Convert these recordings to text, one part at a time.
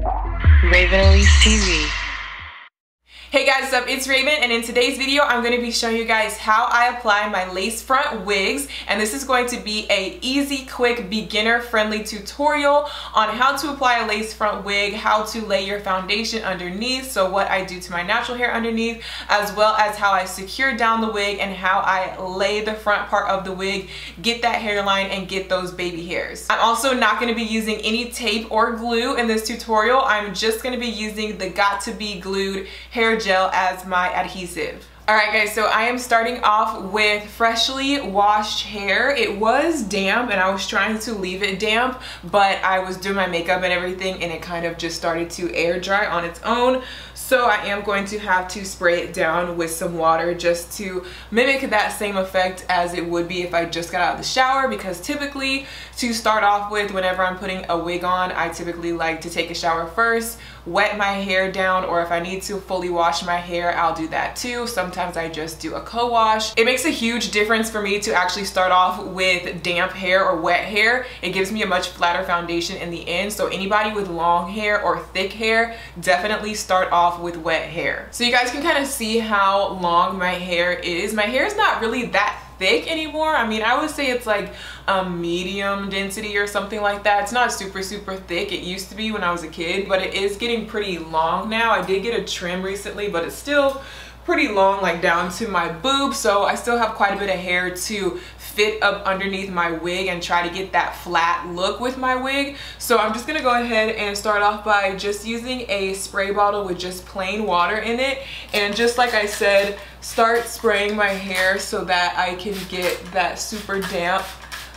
Raven TV. Hey guys, what's up? It's Raven, and in today's video I'm going to be showing you guys how I apply my lace front wigs, and this is going to be a easy, quick, beginner-friendly tutorial on how to apply a lace front wig, how to lay your foundation underneath, so what I do to my natural hair underneath, as well as how I secure down the wig and how I lay the front part of the wig, get that hairline, and get those baby hairs. I'm also not going to be using any tape or glue in this tutorial. I'm just going to be using the got2b hair gel as my adhesive. Alright guys, so I am starting off with freshly washed hair. It was damp and I was trying to leave it damp, but I was doing my makeup and everything and it kind of just started to air dry on its own. So I am going to have to spray it down with some water just to mimic that same effect as it would be if I just got out of the shower, because typically to start off with, whenever I'm putting a wig on, I typically like to take a shower first, wet my hair down, or if I need to fully wash my hair, I'll do that too. Sometimes I just do a co-wash. It makes a huge difference for me to actually start off with damp hair or wet hair. It gives me a much flatter foundation in the end. So anybody with long hair or thick hair, definitely start off with wet hair. So you guys can kind of see how long my hair is. My hair is not really that thick anymore. I mean, I would say it's like a medium density or something like that. It's not super thick. It used to be when I was a kid, but it is getting pretty long now. I did get a trim recently, but it's still pretty long, like down to my boob, so I still have quite a bit of hair to fit up underneath my wig and try to get that flat look with my wig. So I'm just gonna go ahead and start off by just using a spray bottle with just plain water in it, and just like I said, start spraying my hair so that I can get that super damp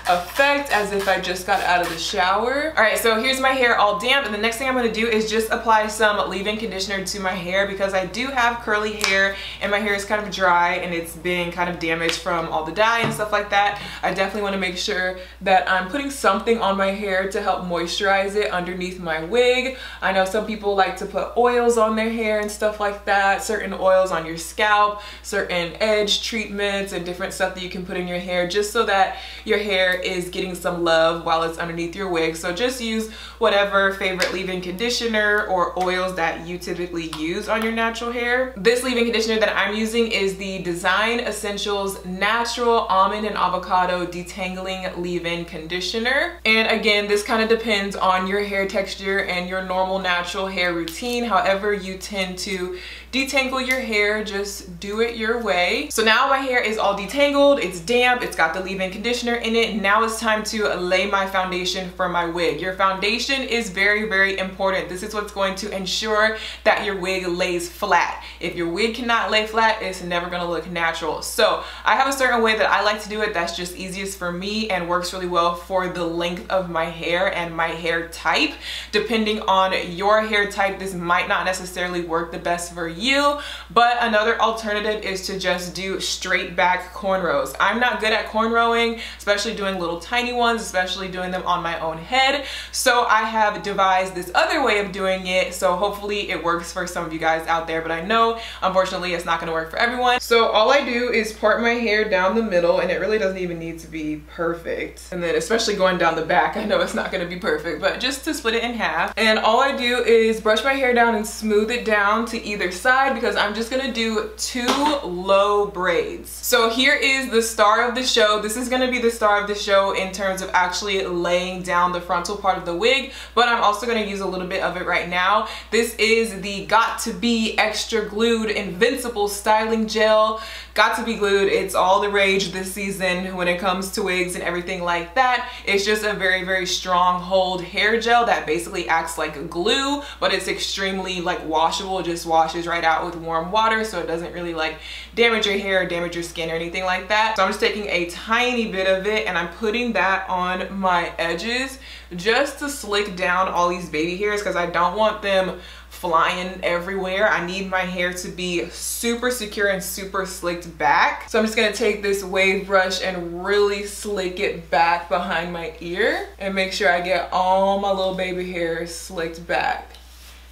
effect as if I just got out of the shower. Alright, so here's my hair all damp, and the next thing I'm going to do is just apply some leave-in conditioner to my hair, because I do have curly hair and my hair is kind of dry and it's been kind of damaged from all the dye and stuff like that. I definitely want to make sure that I'm putting something on my hair to help moisturize it underneath my wig. I know some people like to put oils on their hair and stuff like that, certain oils on your scalp, certain edge treatments and different stuff that you can put in your hair just so that your hair is getting some love while it's underneath your wig. So just use whatever favorite leave-in conditioner or oils that you typically use on your natural hair. This leave-in conditioner that I'm using is the Design Essentials Natural Almond and Avocado Detangling Leave-In Conditioner. And again, this kind of depends on your hair texture and your normal natural hair routine. However you tend to detangle your hair, just do it your way. So now my hair is all detangled, it's damp, it's got the leave-in conditioner in it. Now it's time to lay my foundation for my wig. Your foundation is very important. This is what's going to ensure that your wig lays flat. If your wig cannot lay flat, it's never gonna look natural. So I have a certain way that I like to do it that's just easiest for me and works really well for the length of my hair and my hair type. Depending on your hair type, this might not necessarily work the best for you, but another alternative is to just do straight back cornrows. I'm not good at cornrowing, especially doing little tiny ones, especially doing them on my own head. So I have devised this other way of doing it, so hopefully it works for some of you guys out there, but I know unfortunately it's not going to work for everyone. So all I do is part my hair down the middle, and it really doesn't even need to be perfect. And then especially going down the back, I know it's not going to be perfect, but just to split it in half. And all I do is brush my hair down and smooth it down to either side, because I'm just gonna do 2 low braids. So here is the star of the show. This is gonna be the star of the show in terms of actually laying down the frontal part of the wig, but I'm also gonna use a little bit of it right now. This is the got2b Extra Glued Invincible Styling Gel. Got2b Glued, it's all the rage this season when it comes to wigs and everything like that. It's just a very strong hold hair gel that basically acts like glue, but it's extremely like washable. It just washes right out with warm water, so it doesn't really like damage your hair or damage your skin or anything like that. So I'm just taking a tiny bit of it and I'm putting that on my edges just to slick down all these baby hairs, because I don't want them flying everywhere. I need my hair to be super secure and super slicked back. So I'm just gonna take this wave brush and really slick it back behind my ear and make sure I get all my little baby hairs slicked back.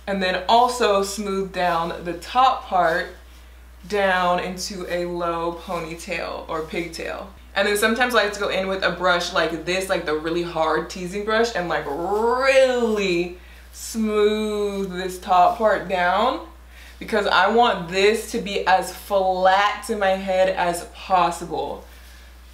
And then also smooth down the top part down into a low ponytail or pigtail. And then sometimes I like to go in with a brush like this, like the really hard teasing brush, and like really smooth this top part down because I want this to be as flat to my head as possible.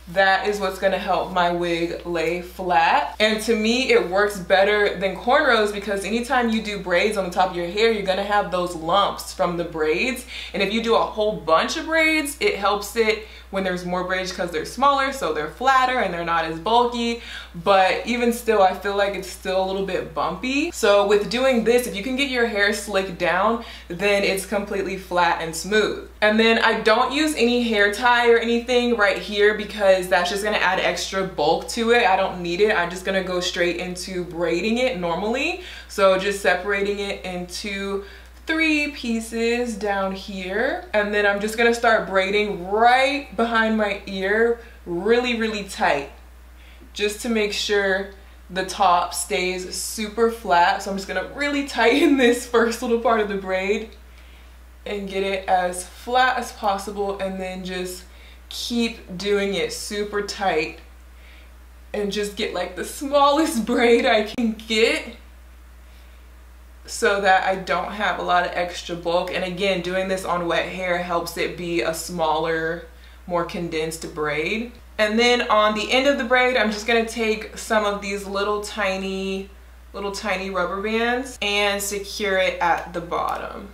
That is what's gonna help my wig lay flat. And to me, it works better than cornrows because anytime you do braids on the top of your hair, you're gonna have those lumps from the braids. And if you do a whole bunch of braids, it helps it when there's more braids because they're smaller, so they're flatter and they're not as bulky. But even still, I feel like it's still a little bit bumpy. So with doing this, if you can get your hair slicked down, then it's completely flat and smooth. And then I don't use any hair tie or anything right here because that's just gonna add extra bulk to it. I don't need it. I'm just gonna go straight into braiding it normally. So just separating it into 3 pieces down here, and then I'm just gonna start braiding right behind my ear really tight just to make sure the top stays super flat. So I'm just gonna really tighten this first little part of the braid and get it as flat as possible, and then just keep doing it super tight and just get like the smallest braid I can get so that I don't have a lot of extra bulk. And again, doing this on wet hair helps it be a smaller, more condensed braid. And then on the end of the braid, I'm just gonna take some of these little tiny rubber bands and secure it at the bottom.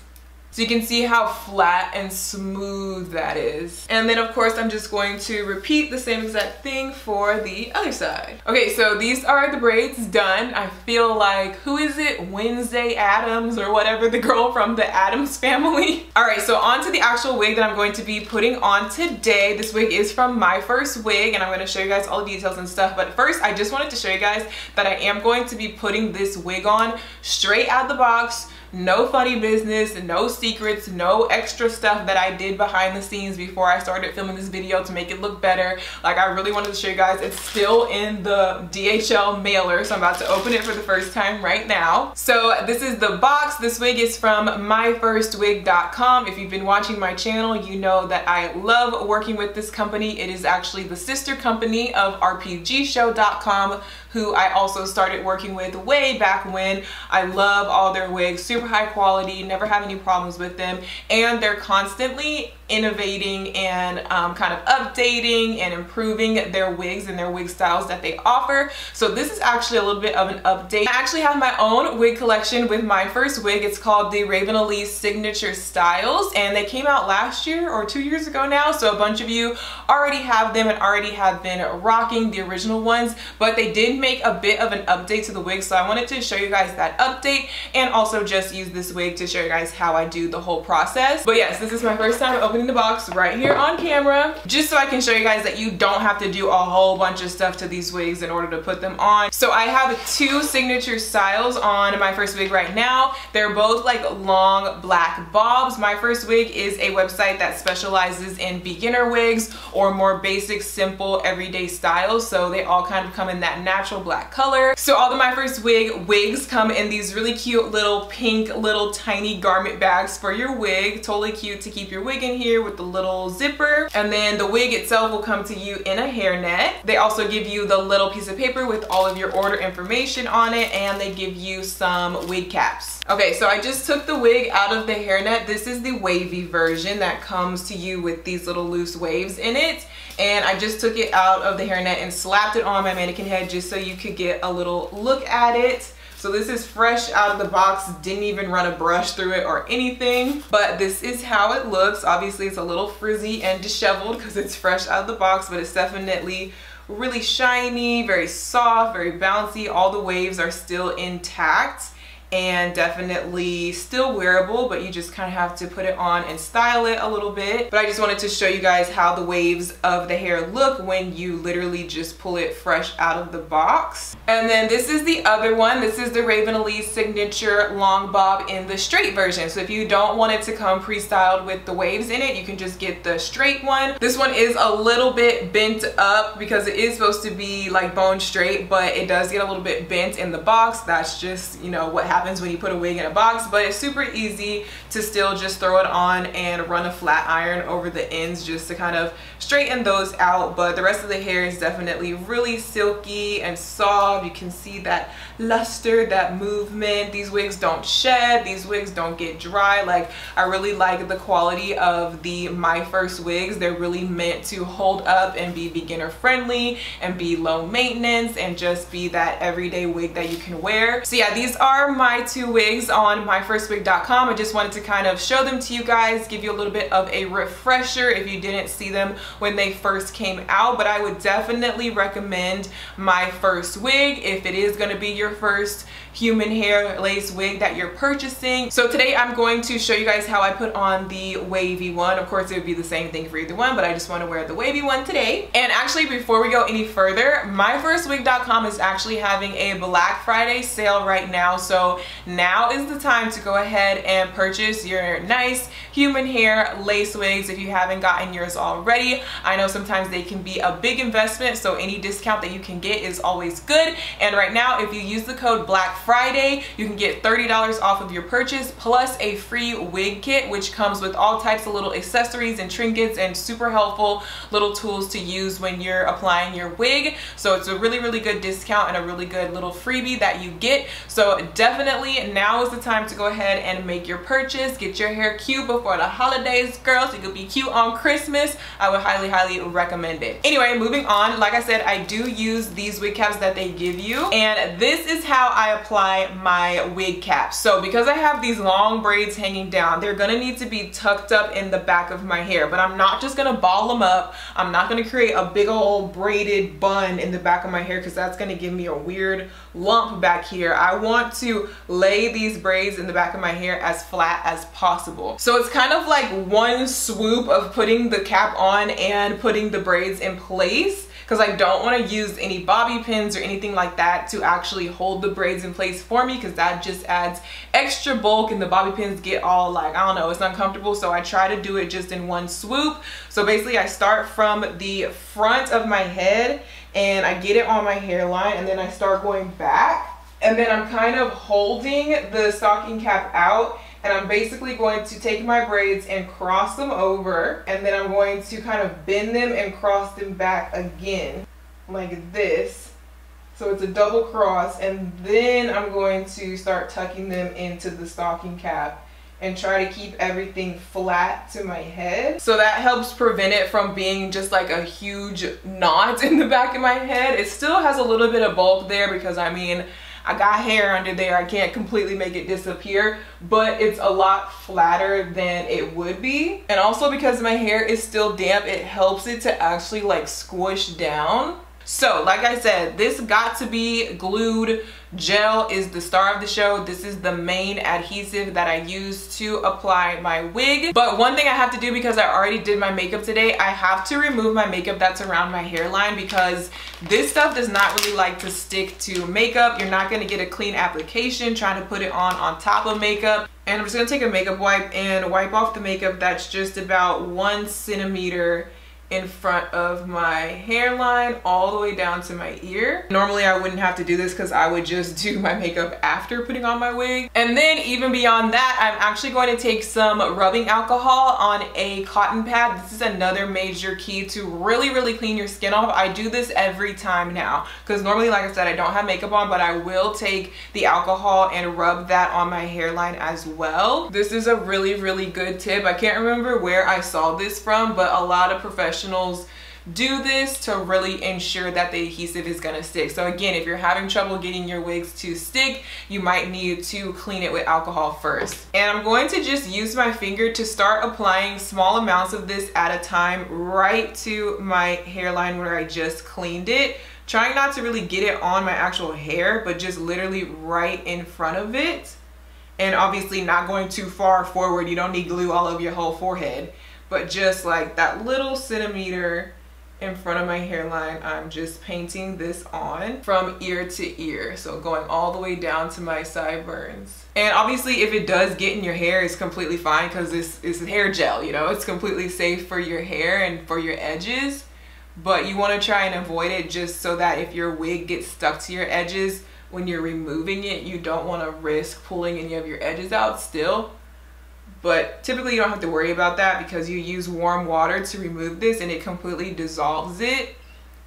So you can see how flat and smooth that is. And then of course I'm just going to repeat the same exact thing for the other side. Okay, so these are the braids done. I feel like, who is it? Wednesday Addams or whatever, the girl from the Addams family. All right, so on to the actual wig that I'm going to be putting on today. This wig is from Myfirstwig, and I'm going to show you guys all the details and stuff. But first, I just wanted to show you guys that I am going to be putting this wig on straight out the box. No funny business, no secrets, no extra stuff that I did behind the scenes before I started filming this video to make it look better. Like, I really wanted to show you guys. It's still in the DHL mailer, so I'm about to open it for the first time right now. So this is the box. This wig is from Myfirstwig.com. If you've been watching my channel, you know that I love working with this company. It is actually the sister company of RPGshow.com, who I also started working with way back when. I love all their wigs, super high quality, never have any problems with them, and they're constantly innovating and kind of updating and improving their wigs and their wig styles that they offer. So this is actually a little bit of an update. I actually have my own wig collection with Myfirstwig. It's called the 𝗍𝗿𝗲 Signature Styles, and they came out last year or 2 years ago now, so a bunch of you already have them and already have been rocking the original ones, but they did make a bit of an update to the wig, so I wanted to show you guys that update and also just use this wig to show you guys how I do the whole process. But yes, this is my first time opening the box right here on camera, just so I can show you guys that you don't have to do a whole bunch of stuff to these wigs in order to put them on. So I have 2 signature styles on Myfirstwig right now. They're both like long black bobs. Myfirstwig is a website that specializes in beginner wigs or more basic, simple, everyday styles. So they all kind of come in that natural black color. So all the Myfirstwig wigs come in these really cute little pink, little tiny garment bags for your wig. Totally cute to keep your wig in here with the little zipper. And then the wig itself will come to you in a hairnet. They also give you the little piece of paper with all of your order information on it, and they give you some wig caps. Okay, so I just took the wig out of the hairnet. This is the wavy version that comes to you with these little loose waves in it. And I just took it out of the hairnet and slapped it on my mannequin head just so you could get a little look at it. So this is fresh out of the box, didn't even run a brush through it or anything, but this is how it looks. Obviously it's a little frizzy and disheveled because it's fresh out of the box, but it's definitely really shiny, very soft, very bouncy. All the waves are still intact and definitely still wearable, but you just kind of have to put it on and style it a little bit. But I just wanted to show you guys how the waves of the hair look when you literally just pull it fresh out of the box. And then this is the other one. This is the 𝗍𝗿𝗲 Signature Long Bob in the straight version. So if you don't want it to come pre-styled with the waves in it, you can just get the straight one. This one is a little bit bent up because it is supposed to be like bone straight, but it does get a little bit bent in the box. That's just, you know, what happens happens when you put a wig in a box, but it's super easy to still just throw it on and run a flat iron over the ends just to kind of straighten those out. But the rest of the hair is definitely really silky and soft. You can see that luster, that movement. These wigs don't shed, these wigs don't get dry. Like, I really like the quality of the Myfirstwigs. They're really meant to hold up and be beginner friendly and be low maintenance and just be that everyday wig that you can wear. So yeah, these are my 2 wigs on myfirstwig.com. I just wanted to kind of show them to you guys, give you a little bit of a refresher if you didn't see them when they first came out. But I would definitely recommend Myfirstwig if it is going to be your first human hair lace wig that you're purchasing. So today I'm going to show you guys how I put on the wavy one. Of course, it would be the same thing for either one, but I just want to wear the wavy one today. And actually, before we go any further, myfirstwig.com is actually having a Black Friday sale right now. So now is the time to go ahead and purchase your nice human hair lace wigs if you haven't gotten yours already. I know sometimes they can be a big investment, so any discount that you can get is always good. And right now, if you use the code Black Friday, you can get $30 off of your purchase plus a free wig kit, which comes with all types of little accessories and trinkets and super helpful little tools to use when you're applying your wig. So it's a really, really good discount and a really good little freebie that you get. So definitely now is the time to go ahead and make your purchase. Get your hair cute before the holidays, girls. You could be cute on Christmas. I would highly, highly recommend it. Anyway, moving on. Like I said, I do use these wig caps that they give you, and this is how I apply my wig caps. So because I have these long braids hanging down, they're gonna need to be tucked up in the back of my hair, but I'm not just gonna ball them up. I'm not gonna create a big old braided bun in the back of my hair because that's gonna give me a weird lump back here. I want to lay these braids in the back of my hair as flat as possible. So it's kind of like one swoop of putting the cap on and putting the braids in place, because I don't want to use any bobby pins or anything like that to actually hold the braids in place for me, because that just adds extra bulk and the bobby pins get all like, I don't know, it's uncomfortable. So I try to do it just in one swoop. So basically I start from the front of my head and I get it on my hairline, and then I start going back, and then I'm kind of holding the stocking cap out, and I'm basically going to take my braids and cross them over, and then I'm going to kind of bend them and cross them back again like this. So it's a double cross, and then I'm going to start tucking them into the stocking cap and try to keep everything flat to my head. So that helps prevent it from being just like a huge knot in the back of my head. It still has a little bit of bulk there because I mean, I got hair under there. I can't completely make it disappear, but it's a lot flatter than it would be. And also because my hair is still damp, it helps it to actually like squish down. So like I said, this got to be glued. Gel is the star of the show. This is the main adhesive that I use to apply my wig. But one thing I have to do, because I already did my makeup today, I have to remove my makeup that's around my hairline, because this stuff does not really like to stick to makeup. You're not going to get a clean application trying to put it on top of makeup. And I'm just going to take a makeup wipe and wipe off the makeup that's just about 1 centimeter in front of my hairline all the way down to my ear. Normally I wouldn't have to do this because I would just do my makeup after putting on my wig. And then even beyond that, I'm actually going to take some rubbing alcohol on a cotton pad. This is another major key to really, really clean your skin off. I do this every time now because normally, like I said, I don't have makeup on, but I will take the alcohol and rub that on my hairline as well. This is a really, really good tip. I can't remember where I saw this from, but a lot of professionals do this to really ensure that the adhesive is gonna stick. So again, if you're having trouble getting your wigs to stick, you might need to clean it with alcohol first. And I'm going to just use my finger to start applying small amounts of this at a time right to my hairline where I just cleaned it. Trying not to really get it on my actual hair, but just literally right in front of it. And obviously not going too far forward. You don't need glue all over your whole forehead, but just like that little centimeter in front of my hairline, I'm just painting this on from ear to ear. So going all the way down to my sideburns. And obviously if it does get in your hair, it's completely fine because this is hair gel, you know, it's completely safe for your hair and for your edges. But you want to try and avoid it just so that if your wig gets stuck to your edges, when you're removing it, you don't want to risk pulling any of your edges out still. But typically you don't have to worry about that because you use warm water to remove this and it completely dissolves it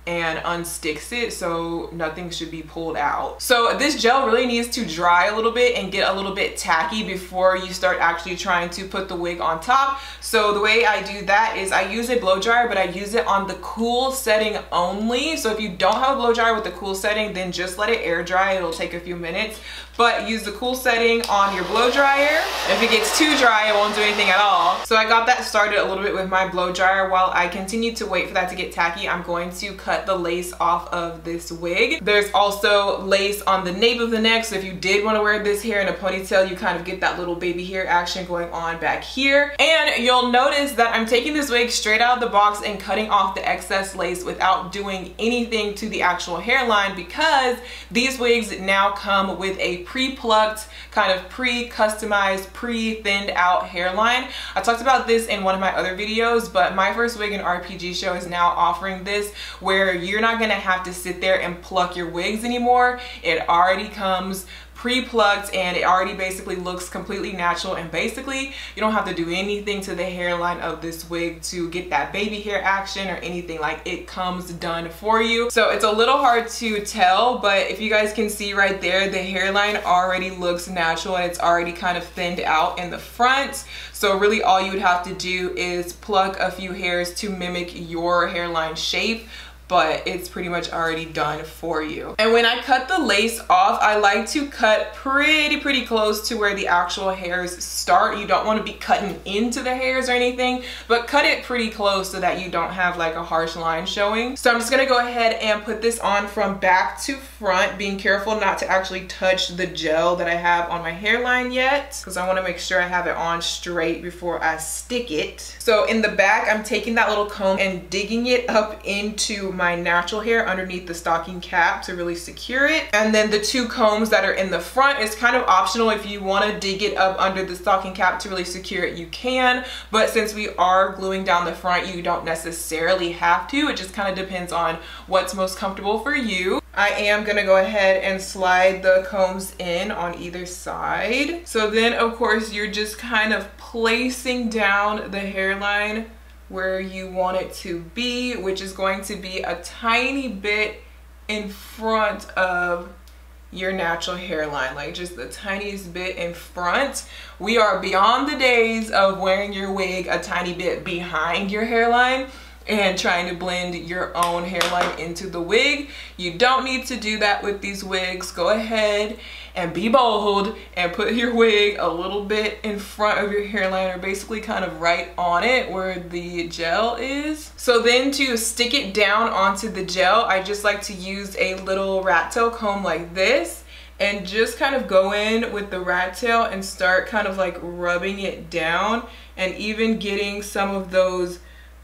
and unsticks it, so nothing should be pulled out. So this gel really needs to dry a little bit and get a little bit tacky before you start actually trying to put the wig on top. So the way I do that is I use a blow dryer, but I use it on the cool setting only. So if you don't have a blow dryer with the cool setting, then just let it air dry. It'll take a few minutes, but use the cool setting on your blow dryer. If it gets too dry, it won't do anything at all. So I got that started a little bit with my blow dryer. While I continue to wait for that to get tacky, I'm going to cut the lace off of this wig. There's also lace on the nape of the neck, so if you did want to wear this hair in a ponytail, you kind of get that little baby hair action going on back here. And you'll notice that I'm taking this wig straight out of the box and cutting off the excess lace without doing anything to the actual hairline, because these wigs now come with a pre-plucked, kind of pre-customized, pre-thinned out hairline. I talked about this in one of my other videos, but Myfirstwig and RPG Show is now offering this where you're not gonna have to sit there and pluck your wigs anymore. It already comes pre-plucked and it already basically looks completely natural, and basically you don't have to do anything to the hairline of this wig to get that baby hair action or anything. Like, it comes done for you. So it's a little hard to tell, but if you guys can see right there, the hairline already looks natural and it's already kind of thinned out in the front. So really all you would have to do is pluck a few hairs to mimic your hairline shape, but it's pretty much already done for you. And when I cut the lace off, I like to cut pretty close to where the actual hairs start. You don't want to be cutting into the hairs or anything, but cut it pretty close so that you don't have like a harsh line showing. So I'm just gonna go ahead and put this on from back to front, being careful not to actually touch the gel that I have on my hairline yet, because I want to make sure I have it on straight before I stick it. So in the back, I'm taking that little comb and digging it up into my natural hair underneath the stocking cap to really secure it. And then the two combs that are in the front is kind of optional. If you want to dig it up under the stocking cap to really secure it, you can, but since we are gluing down the front, you don't necessarily have to. It just kind of depends on what's most comfortable for you. I am gonna go ahead and slide the combs in on either side. So then of course you're just kind of placing down the hairline where you want it to be, which is going to be a tiny bit in front of your natural hairline, like just the tiniest bit in front. We are beyond the days of wearing your wig a tiny bit behind your hairline and trying to blend your own hairline into the wig. You don't need to do that with these wigs. Go ahead and be bold and put your wig a little bit in front of your hairline, or basically kind of right on it where the gel is. So then to stick it down onto the gel, I just like to use a little rat tail comb like this and just kind of go in with the rat tail and start kind of like rubbing it down and even getting some of those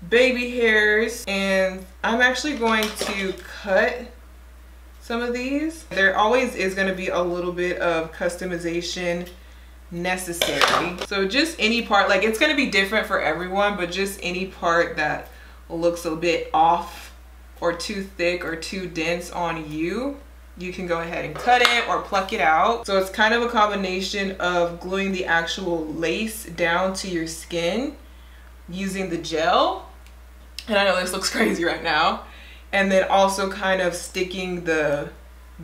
baby hairs. And I'm actually going to cut some of these. There always is going to be a little bit of customization necessary. So just any part, like it's going to be different for everyone, but just any part that looks a bit off or too thick or too dense on you, you can go ahead and cut it or pluck it out. So it's kind of a combination of gluing the actual lace down to your skin using the gel. And I know this looks crazy right now. And then also kind of sticking the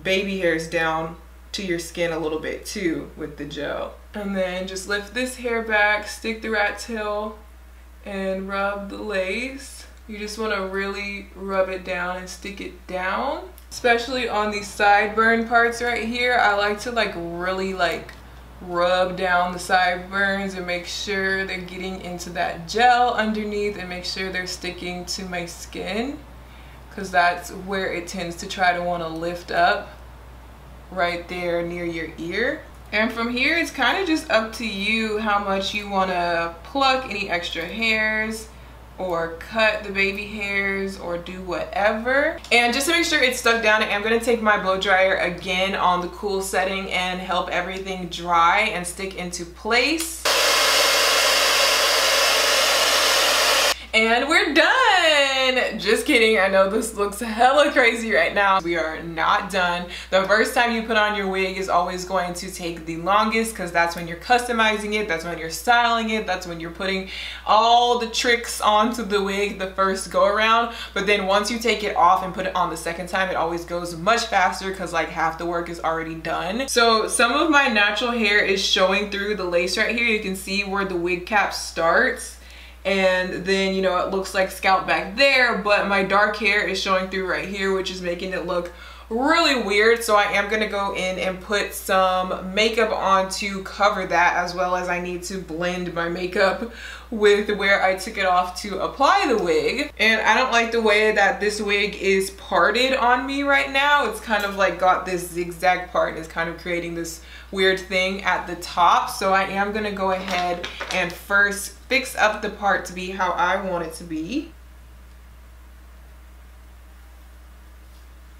baby hairs down to your skin a little bit too with the gel. And then just lift this hair back, stick the rat tail, and rub the lace. You just want to really rub it down and stick it down. Especially on these sideburn parts right here, I like to really rub down the sideburns and make sure they're getting into that gel underneath and make sure they're sticking to my skin, because that's where it tends to try to want to lift up, right there near your ear. And from here, it's kind of just up to you how much you want to pluck any extra hairs or cut the baby hairs or do whatever. And just to make sure it's stuck down, I'm going to take my blow dryer again on the cool setting and help everything dry and stick into place. And we're done. Just kidding. I know this looks hella crazy right now. We are not done. The first time you put on your wig is always going to take the longest because that's when you're customizing it, that's when you're styling it, that's when you're putting all the tricks onto the wig the first go around. But then once you take it off and put it on the second time, it always goes much faster because like half the work is already done. So some of my natural hair is showing through the lace right here. You can see where the wig cap starts. And then, you know, it looks like scalp back there, but my dark hair is showing through right here, which is making it look really weird. So I am gonna go in and put some makeup on to cover that, as well as I need to blend my makeup with where I took it off to apply the wig. And I don't like the way that this wig is parted on me right now. It's kind of like got this zigzag part and it's kind of creating this weird thing at the top. So I am gonna go ahead and first fix up the part to be how I want it to be.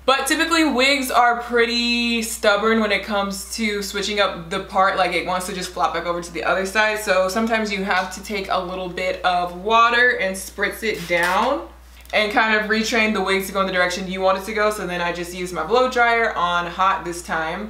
But typically wigs are pretty stubborn when it comes to switching up the part, like it wants to just flop back over to the other side. So sometimes you have to take a little bit of water and spritz it down and kind of retrain the wig to go in the direction you want it to go. So then I just use my blow dryer on hot this time.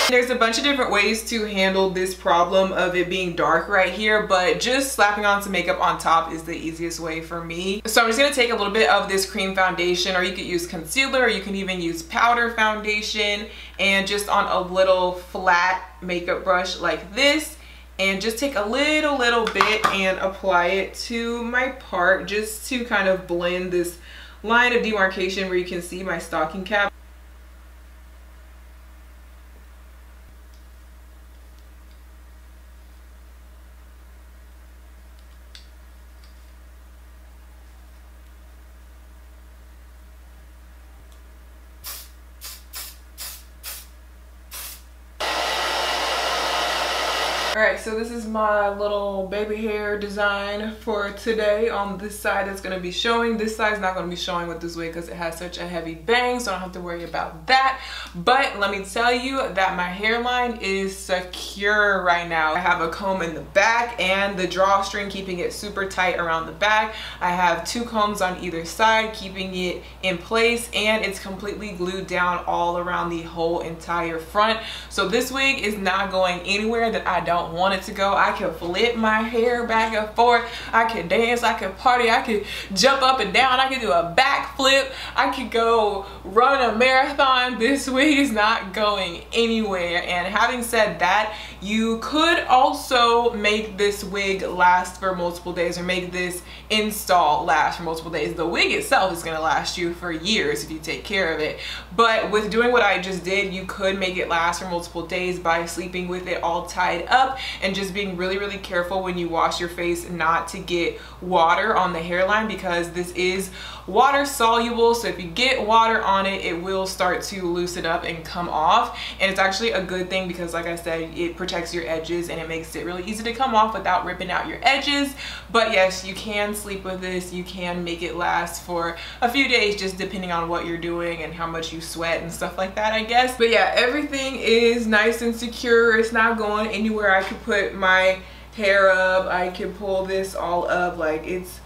There's a bunch of different ways to handle this problem of it being dark right here, but just slapping on some makeup on top is the easiest way for me. So I'm just gonna take a little bit of this cream foundation, or you could use concealer, or you can even use powder foundation, and just on a little flat makeup brush like this, and just take a little bit and apply it to my part, just to kind of blend this line of demarcation where you can see my stocking cap. Alright, so this is my little baby hair design for today. On this side that's going to be showing. This side is not going to be showing with this wig because it has such a heavy bang, so I don't have to worry about that. But let me tell you that my hairline is secure right now. I have a comb in the back and the drawstring keeping it super tight around the back. I have 2 combs on either side keeping it in place, and it's completely glued down all around the whole entire front. So this wig is not going anywhere that I don't want it to go. I can flip my hair back and forth. I can dance, I can party, I can jump up and down, I can do a backflip, I could go run a marathon. This wig is not going anywhere. And having said that, you could also make this wig last for multiple days, or make this install last for multiple days. The wig itself is going to last you for years if you take care of it. But with doing what I just did, you could make it last for multiple days by sleeping with it all tied up and just being really careful when you wash your face not to get water on the hairline, because this is water soluble. So if you get water on it, it will start to loosen up and come off. And it's actually a good thing because, like I said, it protects your edges and it makes it really easy to come off without ripping out your edges. But yes, you can sleep with this. You can make it last for a few days, just depending on what you're doing and how much you sweat and stuff like that, I guess. But yeah, everything is nice and secure. It's not going anywhere. I could put my hair up, I could pull this all up, like it's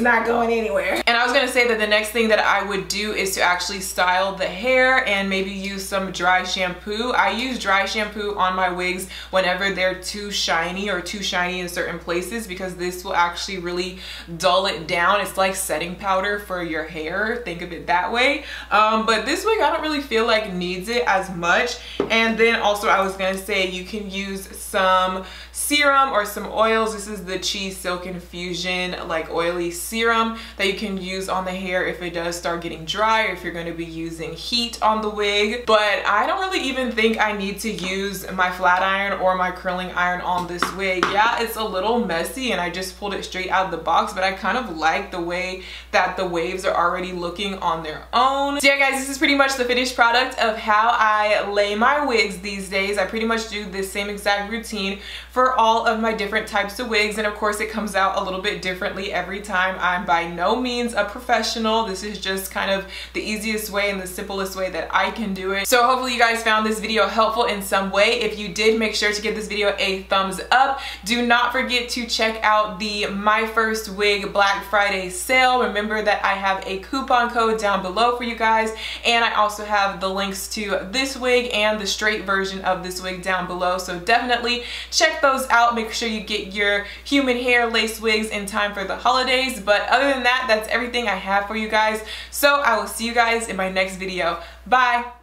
not going anywhere. And I was gonna say that the next thing that I would do is to actually style the hair and maybe use some dry shampoo. I use dry shampoo on my wigs whenever they're too shiny or too shiny in certain places, because this will actually really dull it down. It's like setting powder for your hair, think of it that way. But this wig I don't really feel like needs it as much. And then also I was gonna say you can use some serum or some oils. This is the Cheese Silk Infusion like oily serum that you can use on the hair if it does start getting dry, or if you're going to be using heat on the wig. But I don't really even think I need to use my flat iron or my curling iron on this wig. Yeah, it's a little messy and I just pulled it straight out of the box, but I kind of like the way that the waves are already looking on their own. So yeah guys, this is pretty much the finished product of how I lay my wigs these days. I pretty much do this same exact routine for all of my different types of wigs, and of course it comes out a little bit differently every time. time. I'm by no means a professional. This is just kind of the easiest way and the simplest way that I can do it. So hopefully you guys found this video helpful in some way. If you did, make sure to give this video a thumbs up. Do not forget to check out the Myfirstwig Black Friday sale. Remember that I have a coupon code down below for you guys, and I also have the links to this wig and the straight version of this wig down below. So definitely check those out. Make sure you get your human hair lace wigs in time for the holidays. But other than that, that's everything I have for you guys. So I will see you guys in my next video. Bye.